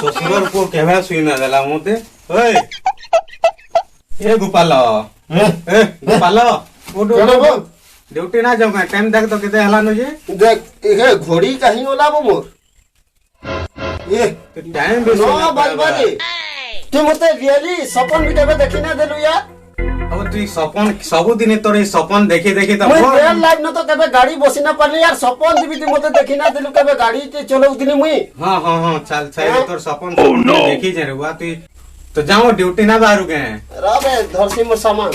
শ্বশুরর পুଅ কেବେ শুই না দেলা মতে ওই ए गोपाल ए गोपाल उठ ड्यूटी ना जाऊ टाइम देख तो केते हला न जे देख ए घोड़ी कहीं होला बो मोर ए टाइम भी नो बलबरी तू मते रियली सपन भी केबे देखि ना देलु यार अब तू सपन सब दिन तोर सपन देखि देखि त मैं रियल लाइफ न तो केबे गाड़ी बसी ना पड़ली यार सपन भी तू मते देखि ना देलु केबे गाड़ी ते चलौ दिनी मुई हां हां हां चल चल तोर सपन देखि जे रुआ तू तो जाओ ड्यूटी ना बाहर के राबे धरसी मोर सामान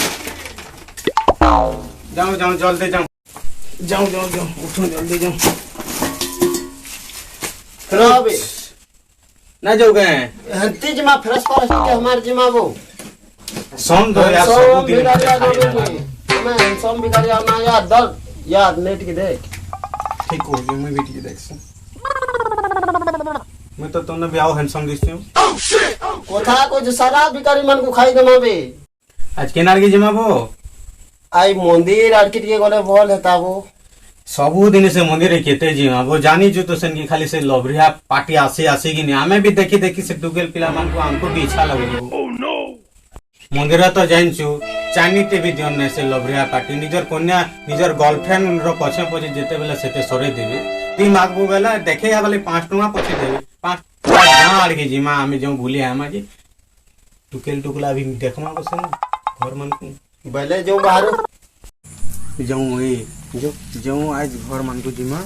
जाओ जाओ जल्दी जाओ जाओ जाओ जाओ उठो जल्दी जाओ राबे ना जाओ के हंती जमा फ्रेश पर के हमार जमा वो सोम दो यार सब दिन मैं सोम बिगाड़िया ना यार दर यार नेट के देख ठीक हो गई मैं बेटी देख से मैं तो तोने भी आओ हैंडसम दिखती हूं कोथा को जो सारा बिकारी मन को खाई दमाबे आज केनार के जमाबो आई मंदिर आर के गले बोल हेताबो सबु दिन से मंदिर केते जमाबो जानी जो तो सन की खाली से लवरिया पार्टी आसे आसे की नहीं हमें भी देखी देखी से टुगेल पिला मन को हमको भी इच्छा लगो ओह नो मंदिर तो जानिछु चाइनी टीवी दियन ने से लवरिया पार्टी निजर कन्या निजर गर्लफ्रेंड रो पछे पछे जेते बेला सेते सरे देबे ती मागबो बेला देखे या वाले 5 टका पछे देबे 5 गाड़ के जिमा हमें जो भूले आमा जी टुकेल टुकला भी देखमा को से घर मन को पहले जो बाहर जाऊं ए जो आज घर मन को जिमा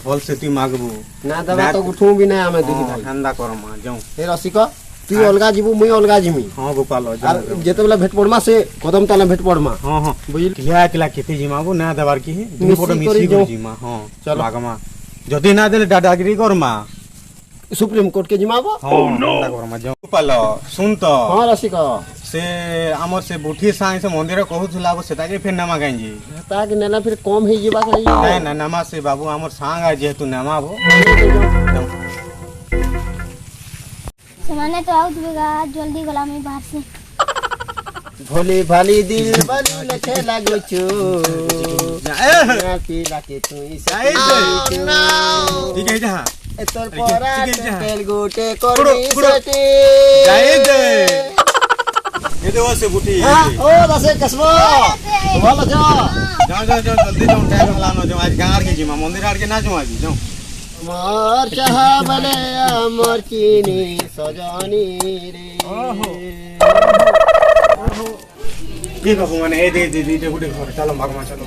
भल से ती मागबो ना दबा तो उठू भी ना हमें दुखी भाई ठंडा करमा जाऊं ए रसिका तू अलगा जीबू मुई अलगा जिमी हां गोपाल जेते बेला भेट पड़मा से कदम ताला भेट पड़मा हां हां बुझिल किला किला केते जिमाबो ना देबार की दुई फोटो मिसी को जिमा हां चल आगमा जदी ना देले दादागिरी करमा सुप्रीम कोर्ट के जिमाबो ओह नो करमा जाऊं गोपाल सुन तो हां रसिका से हमर से बुठी साई से मंदिर कहउथला वो सेता के फिर नामा गांजी ता के नेला फिर कम ही जीवा करी नहीं ना नामा से बाबू हमर सांग आ जेतु नामा भो सामान्य तो आउट बेगा जल्दी गला में बाहर से भोली भाली दिल बली लखे लागो छु ना पीला के तू इसाई ठीक है जा तोर पोरा तेल गोटे करनी सटी जाए दे ये दे से बुटी हां ओ दसे कसबो बोलो जाओ जाओ जाओ जल्दी जाओ टाइम लानो जो आज गांव के जिमा मंदिर आड़ के ना जो आज जाओ मोर चाह बले मोर चीनी सजनी रे ओहो की कहू माने ए दे गुटे घर चलो मागमा चलो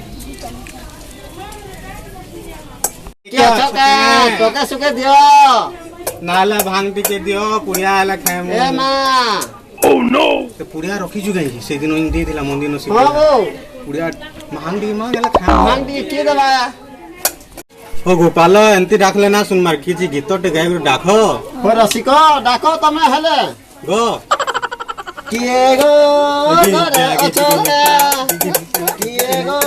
क्या चका टोका सुके दियो नाला भांग टिके दियो पुड़िया आला खाए मो ए मां ओह नो ते पुड़िया रखी जु गई से दिन इन दे दिला मंदिर न से हां वो पुड़िया भांग दी मां गेला खाए भांग दी के दबाया ओ गोपाल एंती डाकले ना सुन मार किछि गीत टे गाय डाखो हो रसिको डाको तमे हेले गो किए गो घरे अछोके किए गो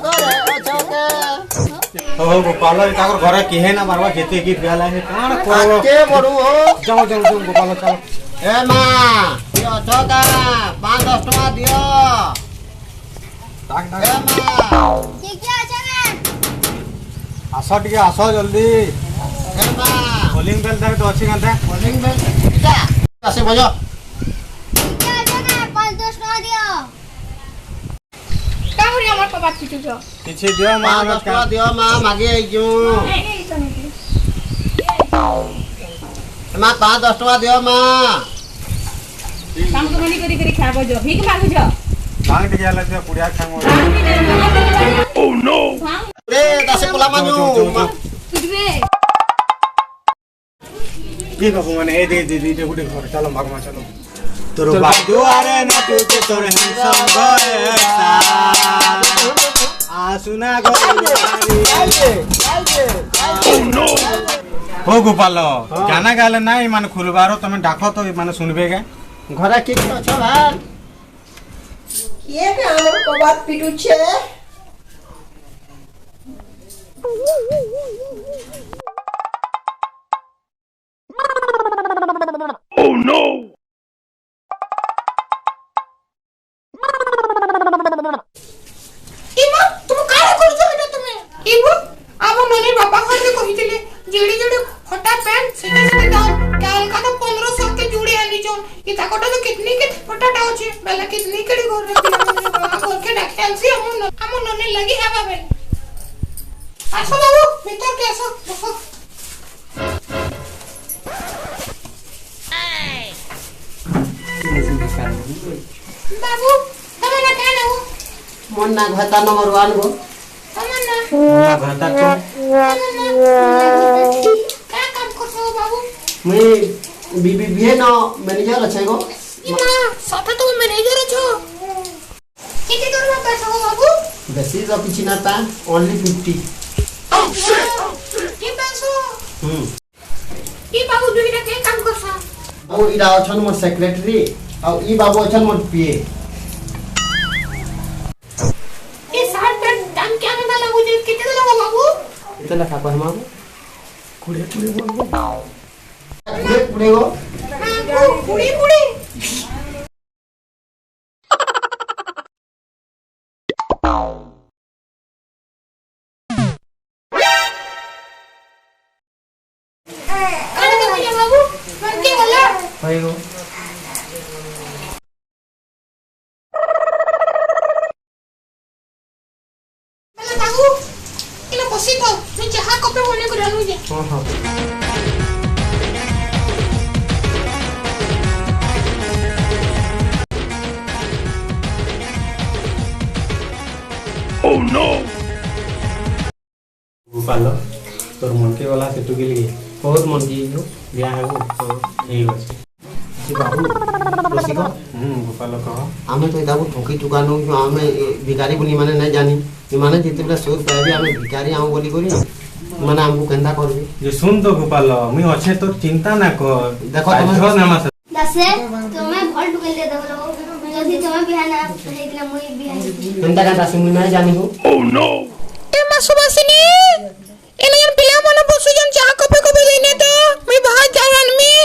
घरे अछोके ओ गोपाल ताकर घरे किहे ना मारवा केते गीत गाला है कान को के बडू हो जाओ जाओ जाओ गोपाल चलो ए मां यो अछोका 5-10 टका दियो डाक ए डाक मां ठीक है चले आसो टिके आसो जल्दी ए मां कॉलिंग बेल दे तो अच्छी गंता कॉलिंग बेल जा कैसे बजो ठीक है चले 5-10 टका दियो का हो हमर बात छुटु जो किछि दियो मां 5-10 टका दियो मां मागे आई जो मां 5-10 टका दियो मां काम कमानी करी खाबो जो भीख मांगु जो भांग टिके आला से पुड़िया खामो ओह नो रे दासे कोला मानु तुझे की कहू माने ए दे गुटे घर चलो मागमा चलो तोर बाजू आरे ना तू के तोर हैंडसम गोएसा आ सुना गो ओह नो हो गोपाल गाना गाले नाही माने खुलबारो तमे डाको तो माने सुनबे के घरे के छ भाई ये के हमर को बात पिटू छे ओह नो इमा तुम काहे करछ बेटा तुमे इबो आबो ननी बाबा घर कहितले जेडी जेडी हटा पैंट सीधे सीधे दाम क्या हल्का तो 1500 के जुड़ी आली जोन ये ताकोटा तो कितनी के पटाटा होची बेला कितनी कड़ी गोर रे पिला मन गोर के डाक्टर से हम नने लगी है बाबे आसो बाबू भीतर के आसो देखो बाबू तमे ना कहना हो मन ना घाटा नंबर 1 गो तमन्ना मोना घाटा तो क्या काम करछो बाबू मुई बीबीबीए न मैनेजर अछि गो इमा साथे तो मैनेजर छो किती दरवा पैसा हो बाबू बेसी तो किछि ना ता ओनली 50 ये पैसा ये बाबू दुईटा के काम करछा बाबू इरा अछन मोर सेक्रेटरी आ ई बाबू अछन मोर पीए ये साथ पैंट दाम क्या में लागू जे कितने लगा बाबू इतना लखा पर हम कुड़े कुड़े बोल कुड़े कुड़े गो पुड़ी पुड़ी अरे तो भैया बाबू मन के बोला होय गो बोला बाबू इला बसी तो मैं चाहा कपे बोले को डालू जे हां हां गोपाल तोर मन के वाला से टुकिल गे बहुत मन की हो बिया है वो ठीक अछि जी बाबू रसिको गोपाल कह आमे तो दाबू ठोकी दुकान हो आमे भिखारी बुनी माने नहीं जानी ई माने जिते बेला सोर पाबी आमे भिखारी आऊ बोली करी माने हमको केंदा करबी जे सुन तो गोपाल मुई अच्छे तो चिंता ना कर देखो तुम्हें- आज ना मास दासे तुम्हें भल टुकेल दे दबलो जदी तुम्हें बिहान आप हेकला मुई बिहान केंदा केंदा सुनी नहीं जानी हो ए मासुबासिनी एने पिला मन बसु जन चाहा कपे कपे लेने तो मैं बाहर जायन में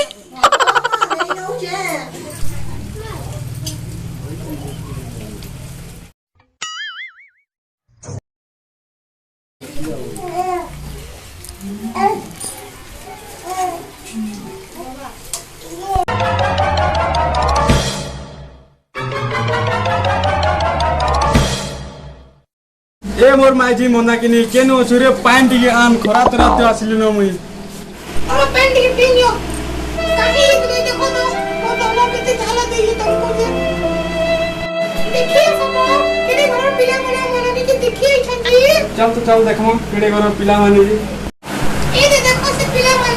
ए मोर माइजी मना किनी केनो सुरे पाइन टिके आन खरा तरा तो आसिल न मुई और पैंट की पिनियो कहीं इतने देखो तो वो डॉलर कितने झाला देगी तुमको जे देखिए सब किने घर पिला मन नहीं कि देखिए छंदी चल तो चल देखमो केडे घर पिला माने जी ए दे देखो से पिला मन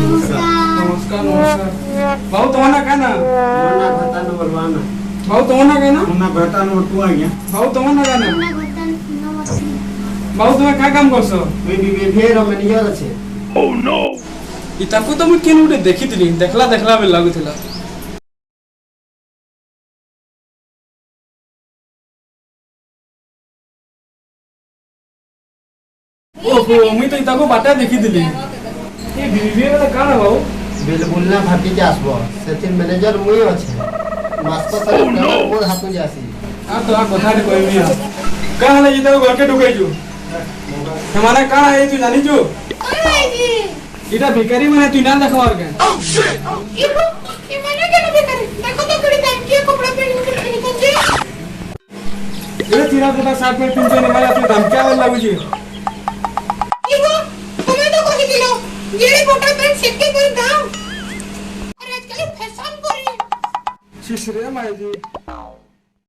नमस्कार नमस्कार नमस्कार बाबू तोना काना मना घाटा नंबर 1 बाबू तोना काना मुना घाटा नो तू आ गया बाबू तोना काना ना गोतन नमस्कार बाबू तुमे का काम करसो मुई बीबीबीए रो मैनेजर अछि इ ताको तो मुई केन उडे देखितली देखला देखला बे लागुथिला ओहो मुई तो ताको बाटा देखितली ए बीबीए वाला काना बाबू बिल बुलना फाटी के आसबो सेति मैनेजर मुई अछि मास्को सर मोर हाथ में जासी आ तो आ कथा रे कहबी आ का हले इतो घर के ढुकाई छु हमारा का है तू जानी छु आई जी इटा भिखारी माने तू ना देखवार के ये मैंने क्या नहीं करे देखो तो कड़ी टाइम के कपड़ा पहन के निकल जे ये तीरा फुटा साथ में पिंचो ने मारा तू धमकिया वाला लागु छु इगो तुम्हें तो कहि दिलो जेडी बोटा पैंट सेके पर दाम अरे आजकल फैशन पर शिशरे माई जी